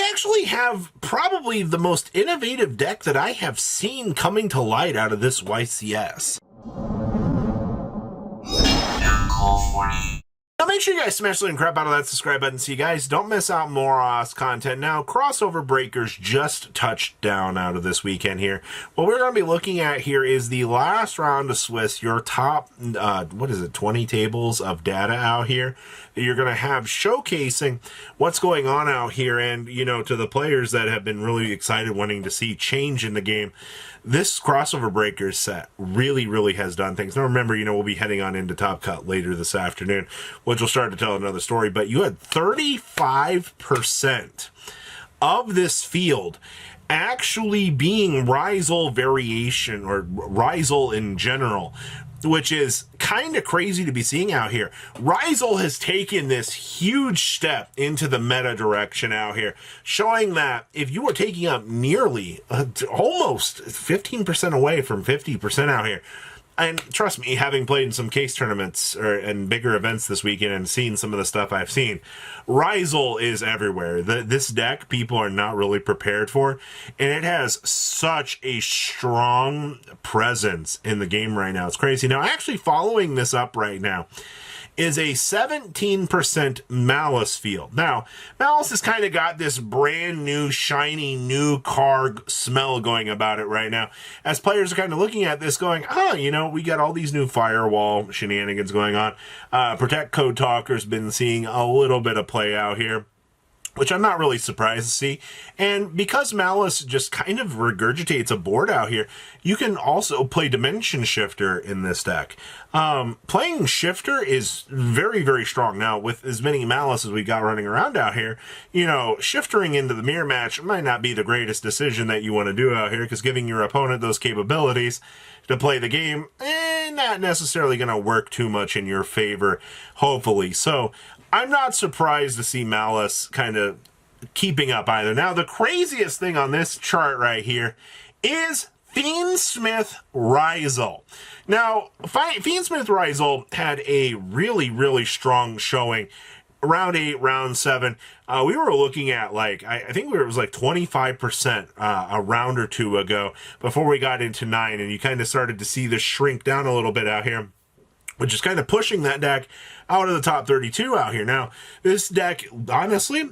actually have probably the most innovative deck that I have seen coming to light out of this YCS. Now make sure you guys smash the and crap out of that subscribe button so you guys don't miss out more content. Now, Crossover Breakers just touched down out of this weekend here. What we're going to be looking at here is the last round of Swiss, your top, 20 tables of data out here that you're going to have showcasing what's going on out here. And, to the players that have been really excited wanting to see change in the game, this Crossover Breakers set really has done things. Now remember, we'll be heading on into Top Cut later this afternoon, which will start to tell another story, but you had 35% of this field actually being Risal variation, or Risal in general, which is kind of crazy to be seeing out here. Risal has taken this huge step into the meta direction out here, showing that if you are taking up nearly almost 15% away from 50% out here, and trust me, having played in some case tournaments and bigger events this weekend and seen some of the stuff I've seen, Risal is everywhere. This deck, people are not really prepared for, and it has such a strong presence in the game right now. It's crazy. Now, actually following this up right now is a 17% Malice field. Now, Malice has kind of got this brand new, shiny, new card smell going about it right now, as players are kind of looking at this going, we got all these new firewall shenanigans going on. Protect Code Talker's been seeing a little bit of play out here, which I'm not really surprised to see. And because Malice just kind of regurgitates a board out here, you can also play Dimension Shifter in this deck. Playing Shifter is very strong. Now, with as many Malice as we got running around out here, shiftering into the mirror match might not be the greatest decision that you want to do out here, because giving your opponent those capabilities to play the game, not necessarily going to work too much in your favor, hopefully. So I'm not surprised to see Malice kind of keeping up either. Now, the craziest thing on this chart right here is Fiendsmith Risal. Now, Fiendsmith Risal had a really strong showing. Round 8, round 7, we were looking at I think it was 25% a round or two ago before we got into 9, and you kind of started to see this shrink down a little bit out here, which is kind of pushing that deck out of the top 32 out here. Now, this deck, honestly,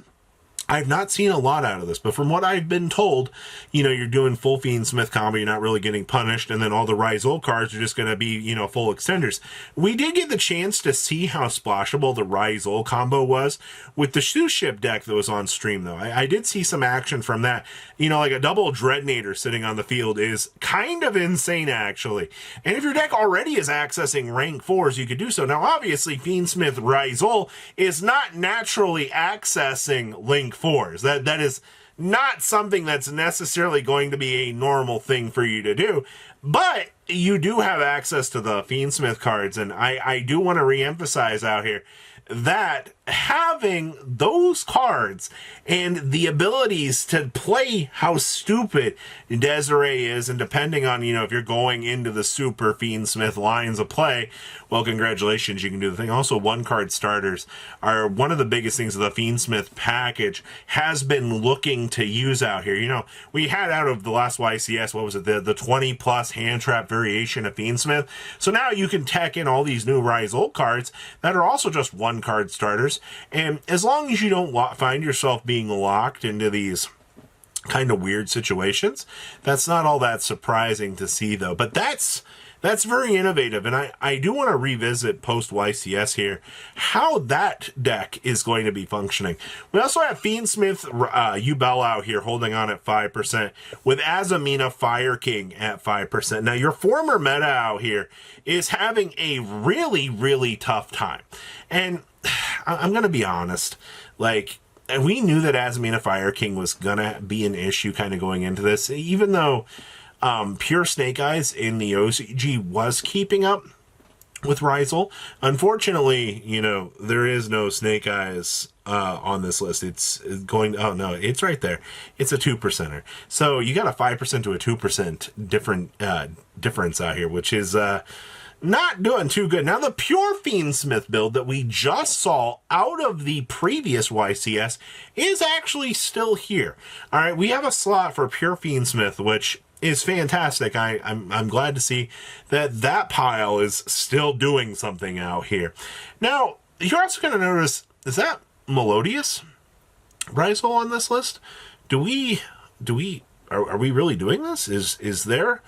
I've not seen a lot out of this, but from what I've been told, you're doing full Fiendsmith combo, you're not really getting punished, and then all the Risal cards are just going to be, full extenders. We did get the chance to see how splashable the Risal combo was with the Shoe Ship deck that was on stream, though. I did see some action from that. Like a double Dreadnator sitting on the field is kind of insane, actually. And if your deck already is accessing rank 4s, you could do so. Now, obviously, Fiendsmith Risal is not naturally accessing link 4s. That is not something that's necessarily going to be a normal thing for you to do, but you do have access to the Fiendsmith cards, and I do want to re-emphasize out here that having those cards and the abilities to play how stupid Desiree is, and depending on, if you're going into the super Fiendsmith lines of play, well, congratulations, you can do the thing. Also, one-card starters are one of the biggest things that the Fiendsmith package has been looking to use out here. We had out of the last YCS, what was it, the 20-plus hand trap variation of Fiendsmith. So now you can tech in all these new Risal cards that are also just one-card starters. And as long as you don't find yourself being locked into these kind of weird situations, that's not all that surprising to see, though. But that's very innovative, and I do want to revisit post-YCS here how that deck is going to be functioning. We also have Fiendsmith Ubel out here holding on at 5%, with Azamina Fire King at 5%. Now, your former meta out here is having a really tough time. And I'm going to be honest, and we knew that Azamina Fire King was going to be an issue kind of going into this, even though Pure Snake Eyes in the OCG was keeping up with Risal. Unfortunately, there is no Snake Eyes on this list. It's going, oh no, it's right there. It's a 2%er. So you got a 5% to a 2% difference out here, which is not doing too good. Now, the pure Fiendsmith build that we just saw out of the previous YCS is actually still here. All right, we have a slot for pure Fiendsmith, which is fantastic. I'm glad to see that pile is still doing something out here. Now, you're also going to notice, is that Melodious Risal on this list? Are we really doing this? Is there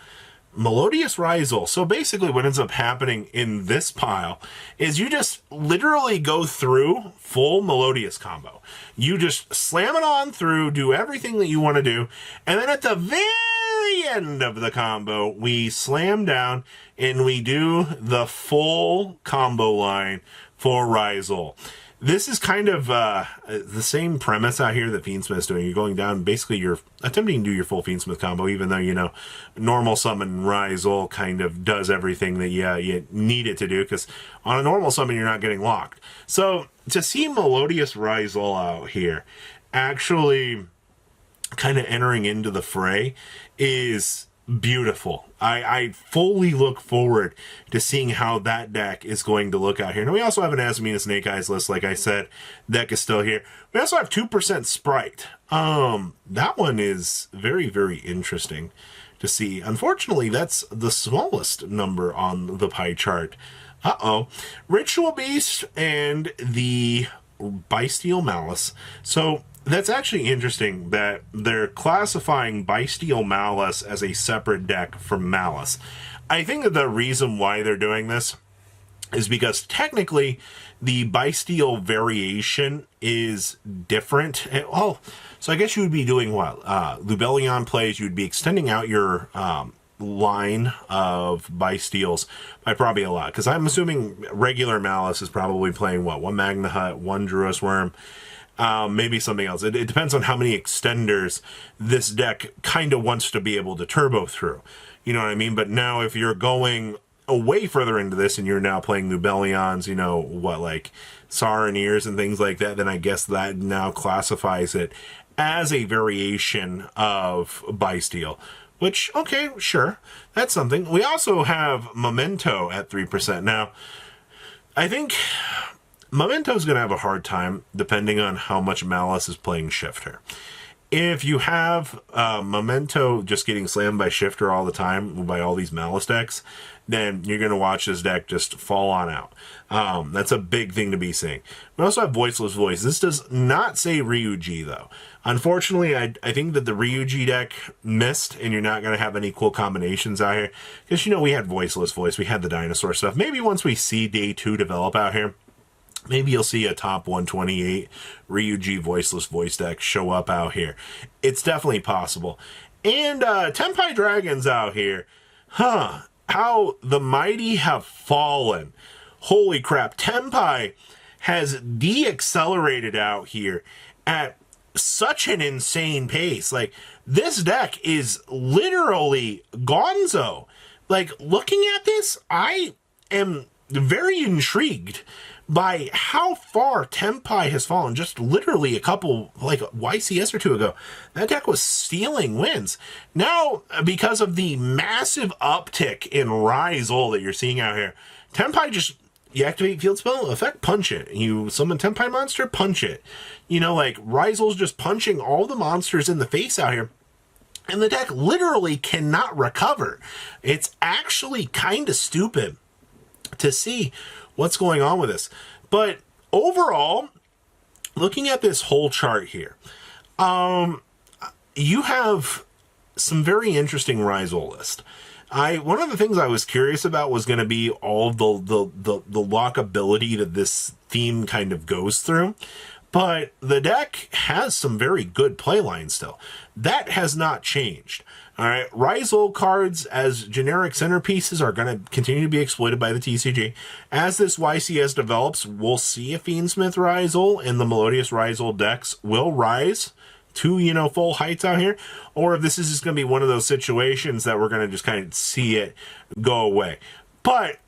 Melodious Risal? So basically what ends up happening in this pile is you just literally go through full Melodious combo. You just slam it on through, do everything that you want to do, and then at the very end of the combo, we slam down and we do the full combo line for Risal. This is kind of the same premise out here that Fiendsmith is doing. You're going down, basically you're attempting to do your full Fiendsmith combo, even though, you know, normal summon Risal kind of does everything that you need it to do, because on a normal summon you're not getting locked. So to see Melodious Risal out here actually kind of entering into the fray is beautiful. I fully look forward to seeing how that deck is going to look out here. Now, we also have an Azumina Snake Eyes list, like I said. Deck is still here. We also have 2% Sprite. That one is very, very interesting to see. Unfortunately, that's the smallest number on the pie chart. Ritual Beast and the Bestial Malice. So that's actually interesting that they're classifying Bestial Malice as a separate deck from Malice. I think that the reason why they're doing this is because technically the Bestial variation is different. So I guess you would be doing what? Lubellion plays, you would be extending out your line of Bestials by probably a lot. Because I'm assuming regular Malice is probably playing what? One Magna Hut, one Druis Worm, maybe something else. It depends on how many extenders this deck kind of wants to be able to turbo through. You know what I mean? But now if you're going way further into this and you're now playing Lubellions, you know, what, like Saronniers and things like that, then I guess that now classifies it as a variation of Bestial. Which, okay, sure, that's something. We also have Memento at 3%. Now, I think Memento's going to have a hard time depending on how much Malice is playing Shifter. If you have Memento just getting slammed by Shifter all the time by all these Malice decks, then you're going to watch this deck just fall on out. That's a big thing to be seeing. We also have Voiceless Voice. This does not say Ryuji, though. Unfortunately, I think that the Ryuji deck missed, and you're not going to have any cool combinations out here. Because, you know, we had Voiceless Voice, we had the dinosaur stuff. Maybe once we see Day 2 develop out here, maybe you'll see a top 128 Ryuji Voiceless Voice deck show up out here. It's definitely possible. And Tenpai Dragons out here. How the mighty have fallen. Holy crap. Tenpai has de-accelerated out here at such an insane pace. Like, this deck is literally gonzo. Like, looking at this, I am very intrigued by how far Tenpai has fallen. Just literally a couple, like YCS or two ago, that deck was stealing wins. Now, because of the massive uptick in Risal that you're seeing out here, Tenpai just, you activate field spell, effect, punch it. You summon Tenpai monster, punch it. You know, like, Risal's just punching all the monsters in the face out here. And the deck literally cannot recover. It's actually kind of stupid to see what's going on with this. But overall, looking at this whole chart here, you have some very interesting Risal list. One of the things I was curious about was going to be all the lockability that this theme kind of goes through. But the deck has some very good playlines still. That has not changed. All right, Risal cards as generic centerpieces are going to continue to be exploited by the TCG. As this YCS develops, we'll see if Fiendsmith Risal and the Melodious Risal decks will rise to, you know, full heights out here, or if this is just going to be one of those situations that we're going to just kind of see it go away. But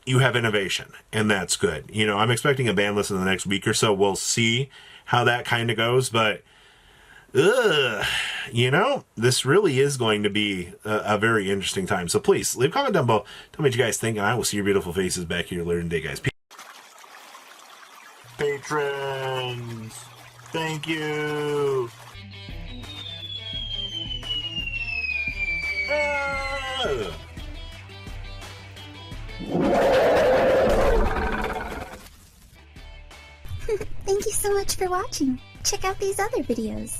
you have innovation, and that's good. You know, I'm expecting a ban list in the next week or so. We'll see how that kind of goes, but you know, this really is going to be a very interesting time. So please, leave a comment down below. Tell me what you guys think, and I will see your beautiful faces back here later in the day, guys. Patrons, thank you. Thank you so much for watching. Check out these other videos.